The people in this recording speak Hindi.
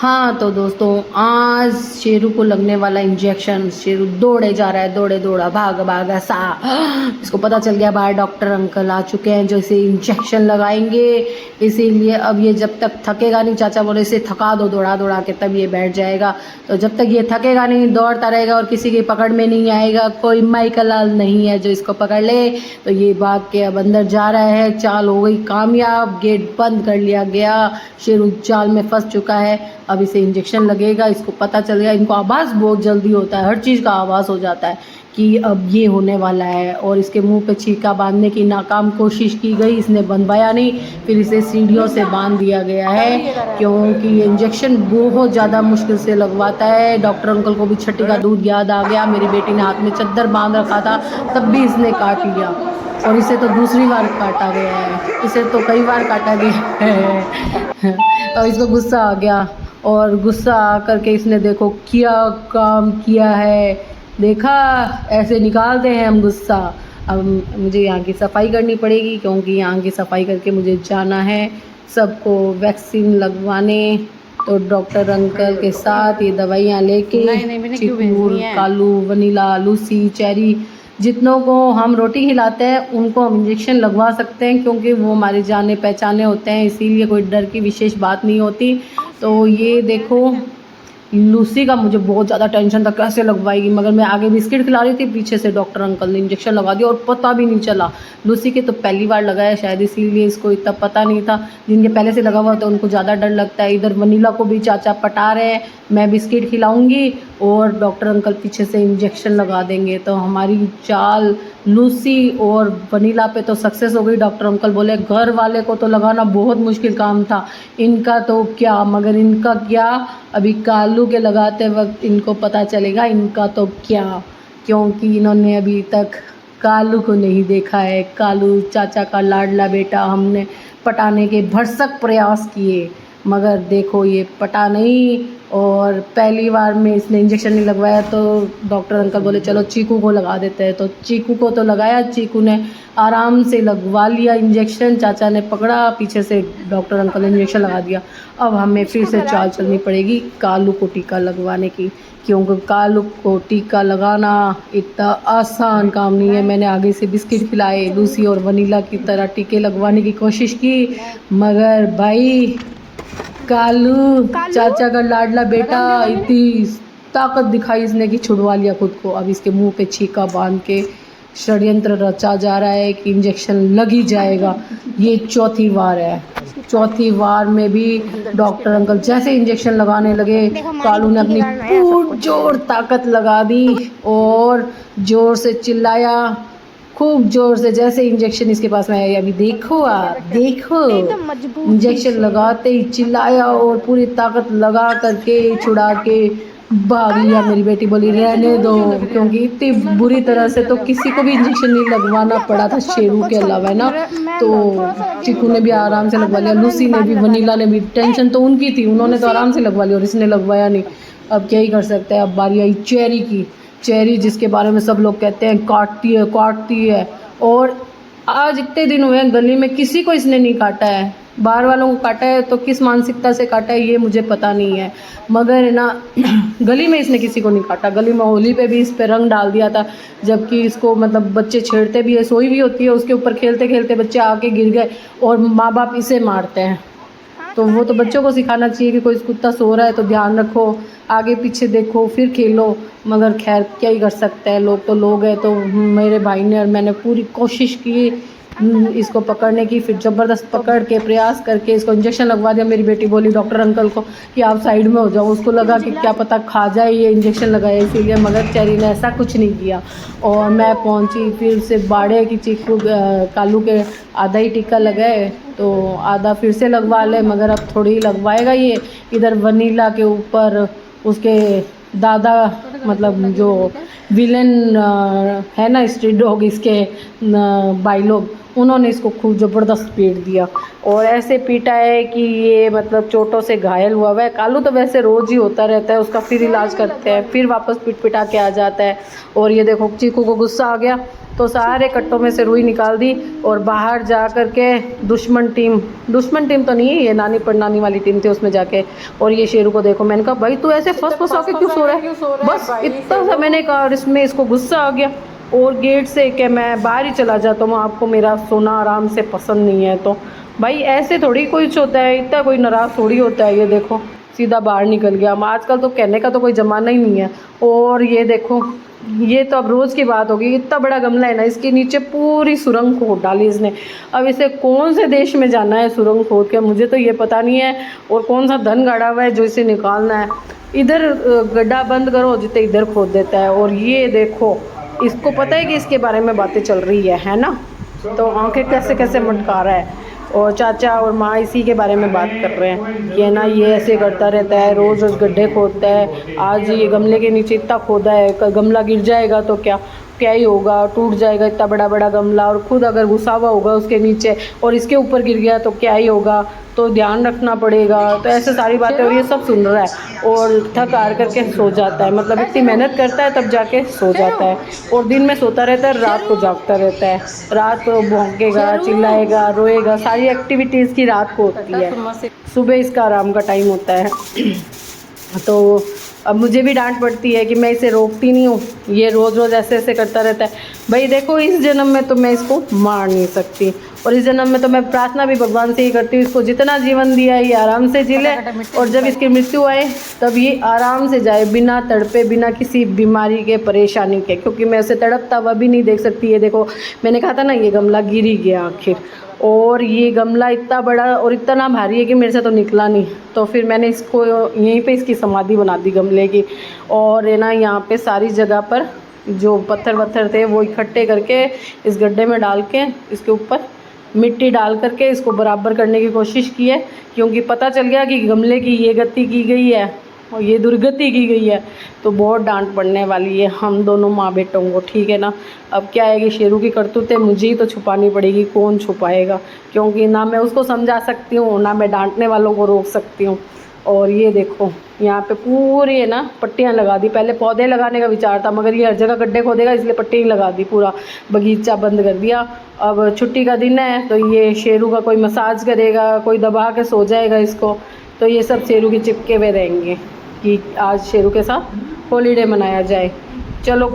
हाँ तो दोस्तों, आज शेरू को लगने वाला इंजेक्शन। शेरू दौड़े जा रहा है, दौड़े दौड़ा भाग भाग ऐसा। इसको पता चल गया बाहर डॉक्टर अंकल आ चुके हैं जो इसे इंजेक्शन लगाएंगे। इसीलिए अब ये जब तक थकेगा नहीं, चाचा बोले इसे थका दो दौड़ा दौड़ा के, तब ये बैठ जाएगा। तो जब तक ये थकेगा नहीं, दौड़ता रहेगा और किसी की पकड़ में नहीं आएगा, कोई माइकल लाल नहीं है जो इसको पकड़ ले। तो ये भाग के अब अंदर जा रहा है। चाल हो गई कामयाब, गेट बंद कर लिया गया। शेरू जाल में फंस चुका है। अब इसे इंजेक्शन लगेगा, इसको पता चल गया। इनको आभास बहुत जल्दी होता है, हर चीज़ का आभास हो जाता है कि अब ये होने वाला है। और इसके मुंह पे छीका बांधने की नाकाम कोशिश की गई, इसने बंधवाया नहीं। फिर इसे सीढ़ियों से बांध दिया गया है क्योंकि ये इंजेक्शन बहुत ज़्यादा मुश्किल से लगवाता है। डॉक्टर अंकल को भी छठी का दूध याद आ गया। मेरी बेटी ने हाथ में चद्दर बांध रखा था, तब भी इसने काट लिया। और इसे तो दूसरी बार काटा गया है, इसे तो कई बार काटा गया है। और इसको गुस्सा आ गया, और गुस्सा आ करके इसने देखो क्या काम किया है। देखा, ऐसे निकालते हैं हम गुस्सा। अब मुझे यहाँ की सफाई करनी पड़ेगी क्योंकि यहाँ की सफाई करके मुझे जाना है सबको वैक्सीन लगवाने। तो डॉक्टर अंकल के साथ ये दवाइयाँ लेके चिकूर, कालू, वनीला, लूसी, चेरी, जितनों को हम रोटी खिलाते हैं उनको हम इंजेक्शन लगवा सकते हैं क्योंकि वो हमारे जाने पहचाने होते हैं। इसीलिए कोई डर की विशेष बात नहीं होती। तो ये देखो, लूसी का मुझे बहुत ज़्यादा टेंशन था कैसे लगवाएगी, मगर मैं आगे बिस्किट खिला रही थी, पीछे से डॉक्टर अंकल ने इंजेक्शन लगा दिया और पता भी नहीं चला। लूसी के तो पहली बार लगाया शायद, इसीलिए इसको इतना पता नहीं था। जिनके पहले से लगा हुआ था उनको ज़्यादा डर लगता है। इधर वनीला को भी चाचा पटा रहे हैं, मैं बिस्किट खिलाऊंगी और डॉक्टर अंकल पीछे से इंजेक्शन लगा देंगे। तो हमारी चाल लूसी और वनीला पे तो सक्सेस हो गई। डॉक्टर अंकल बोले घर वाले को तो लगाना बहुत मुश्किल काम था, इनका तो क्या, मगर इनका क्या अभी कालू के लगाते वक्त इनको पता चलेगा इनका तो क्या, क्योंकि इन्होंने अभी तक कालू को नहीं देखा है। कालू चाचा का लाडला बेटा, हमने पटाने के भरसक प्रयास किए मगर देखो ये पटा नहीं। और पहली बार में इसने इंजेक्शन नहीं लगवाया तो डॉक्टर अंकल बोले चलो चीकू को लगा देते हैं। तो चीकू को तो लगाया, चीकू ने आराम से लगवा लिया इंजेक्शन। चाचा ने पकड़ा, पीछे से डॉक्टर अंकल ने इंजेक्शन लगा दिया। अब हमें फिर से चाल चलनी पड़ेगी कालू को टीका लगवाने की, क्योंकि कालू को टीका लगाना इतना आसान काम नहीं है। मैंने आगे से बिस्किट खिलाए, लूसी और वनीला की तरह टीके लगवाने की कोशिश की, मगर भाई कालू चाचा का लाडला बेटा इतनी ताकत दिखाई इसने कि छुड़वा लिया खुद को। अब इसके मुंह पे छीका बांध के षड्यंत्र रचा जा रहा है कि इंजेक्शन लग ही जाएगा। ये चौथी बार है, चौथी बार में भी डॉक्टर अंकल जैसे इंजेक्शन लगाने लगे, कालू ने अपनी पूरी जोर ताकत लगा दी और जोर से चिल्लाया, खूब जोर से। जैसे इंजेक्शन इसके पास में आया, अभी देखो आप देखो, इंजेक्शन लगाते ही चिल्लाया और पूरी ताकत लगा करके छुड़ा के भाग लिया। मेरी बेटी बोली रहने दो, क्योंकि इतनी बुरी तरह से तो किसी को भी इंजेक्शन नहीं लगवाना पड़ा था शेरू के अलावा, है ना। तो चीकू ने भी आराम से लगवा लिया, लूसी ने भी, वनीला ने भी। टेंशन तो उनकी थी, उन्होंने तो आराम से लगवा लिया और इसने लगवाया नहीं। अब क्या ही कर सकते हैं। अब बारी आई चेरी की, चेरी जिसके बारे में सब लोग कहते हैं काटती है। और आज इतने दिन हुए हैं गली में किसी को इसने नहीं काटा है, बाहर वालों को काटा है। तो किस मानसिकता से काटा है ये मुझे पता नहीं है, मगर ना गली में इसने किसी को नहीं काटा। गली में होली पे भी इस पे रंग डाल दिया था, जबकि इसको मतलब बच्चे छेड़ते भी है, सोई भी होती है, उसके ऊपर खेलते खेलते बच्चे आके गिर गए और माँ बाप इसे मारते हैं। तो वो तो बच्चों को सिखाना चाहिए कि कोई कुत्ता सो रहा है तो ध्यान रखो, आगे पीछे देखो फिर खेलो। मगर खैर क्या ही कर सकते हैं, लोग तो लोग हैं। तो मेरे भाई ने और मैंने पूरी कोशिश की इसको पकड़ने की, फिर ज़बरदस्त पकड़ के प्रयास करके इसको इंजेक्शन लगवा दिया। मेरी बेटी बोली डॉक्टर अंकल को कि आप साइड में हो जाओ, उसको लगा कि क्या पता खा जाए ये इंजेक्शन लगाया इसीलिए, मगर चेरी ने ऐसा कुछ नहीं किया। और मैं पहुंची फिर से बाड़े की चीकू कालू के आधा ही टीका लगाए तो आधा फिर से लगवा ले, मगर अब थोड़ी ही लगवाएगा ये। इधर वनीला के ऊपर उसके दादा, मतलब जो विलन है ना स्ट्रीट डॉग, इसके भाई लोग, उन्होंने इसको खूब ज़बरदस्त पीट दिया और ऐसे पीटा है कि ये मतलब चोटों से घायल हुआ है। कालू तो वैसे रोज़ ही होता रहता है, उसका फिर इलाज करते हैं, फिर वापस पीट पिटा के आ जाता है। और ये देखो चीकू को गुस्सा आ गया तो सारे कट्टों में से रुई निकाल दी और बाहर जा कर के दुश्मन टीम तो नहीं है, ये नानी परनानी वाली टीम थी उसमें जाके। और ये शेरू को देखो, मैंने कहा भाई तू ऐसे फंस फंसा के क्यों सो रहा है, बस इतना सा मैंने कहा और इसमें इसको गुस्सा आ गया और गेट से कि मैं बाहर ही चला जाता हूँ, आपको मेरा सोना आराम से पसंद नहीं है। तो भाई ऐसे थोड़ी कोई होता है, इतना कोई नाराज़ थोड़ी होता है। ये देखो सीधा बाहर निकल गया। आजकल तो कहने का तो कोई ज़माना ही नहीं है। और ये देखो ये तो अब रोज़ की बात होगी, इतना बड़ा गमला है ना, इसके नीचे पूरी सुरंग खोद डाली इसने। अब इसे कौन से देश में जाना है सुरंग खोद के, मुझे तो ये पता नहीं है। और कौन सा धन गाड़ा हुआ है जो इसे निकालना है। इधर गड्ढा बंद करो जितने इधर खोद देता है। और ये देखो इसको पता है कि इसके बारे में बातें चल रही है ना, तो आंखें कैसे कैसे मटका रहा है। और चाचा और माँ इसी के बारे में बात कर रहे हैं कि ना ये ऐसे करता रहता है, रोज़ रोज़ गड्ढे खोदता है। आज ये गमले के नीचे इतना खोदा है, गमला गिर जाएगा तो क्या ही होगा, टूट जाएगा इतना बड़ा बड़ा गमला। और खुद अगर घुसा हुआ होगा उसके नीचे और इसके ऊपर गिर गया तो क्या ही होगा, तो ध्यान रखना पड़ेगा। तो ऐसे सारी बातें और ये सब सुन रहा है और थक हार करके सो जाता है। मतलब इतनी मेहनत करता है तब जाके सो जाता है। और दिन में सोता रहता है, रात को जागता रहता है। रात को भौंकेगा, चिल्लाएगा, रोएगा, सारी एक्टिविटीज़ की रात को होती है। सुबह इसका आराम का टाइम होता है। तो अब मुझे भी डांट पड़ती है कि मैं इसे रोकती नहीं हूँ, ये रोज़ रोज़ ऐसे ऐसे करता रहता है। भाई देखो इस जन्म में तो मैं इसको मार नहीं सकती और इस जन्म में तो मैं प्रार्थना भी भगवान से ही करती हूँ, इसको जितना जीवन दिया है ये आराम से जी ले और जब इसकी मृत्यु आए तब ये आराम से जाए, बिना तड़पे, बिना किसी बीमारी के, परेशानी के। क्योंकि मैं उसे तड़पता हुआ भी नहीं देख सकती। ये देखो मैंने कहा था ना ये गमला गिर ही गया आखिर। और ये गमला इतना बड़ा और इतना भारी है कि मेरे से तो निकला नहीं। तो फिर मैंने इसको यहीं पे इसकी समाधि बना दी गमले की। और है ना यहाँ पे सारी जगह पर जो पत्थर वत्थर थे वो इकट्ठे करके इस गड्ढे में डाल के इसके ऊपर मिट्टी डाल करके इसको बराबर करने की कोशिश की है। क्योंकि पता चल गया कि गमले की ये गति की गई है और ये दुर्गति की गई है तो बहुत डांट पड़ने वाली है हम दोनों माँ बेटों को, ठीक है ना। अब क्या है कि शेरू की करतूतें मुझे ही तो छुपानी पड़ेगी, कौन छुपाएगा। क्योंकि ना मैं उसको समझा सकती हूँ, ना मैं डांटने वालों को रोक सकती हूँ। और ये देखो यहाँ पे पूरी है ना पट्टियाँ लगा दी। पहले पौधे लगाने का विचार था मगर ये हर जगह गड्ढे खोदेगा इसलिए पट्टी लगा दी, पूरा बगीचा बंद कर दिया। अब छुट्टी का दिन है तो ये शेरू का कोई मसाज करेगा, कोई दबा के सो जाएगा इसको। तो ये सब शेरू के चिपके हुए रहेंगे कि आज शेरू के साथ हॉलीडे मनाया जाए। चलो।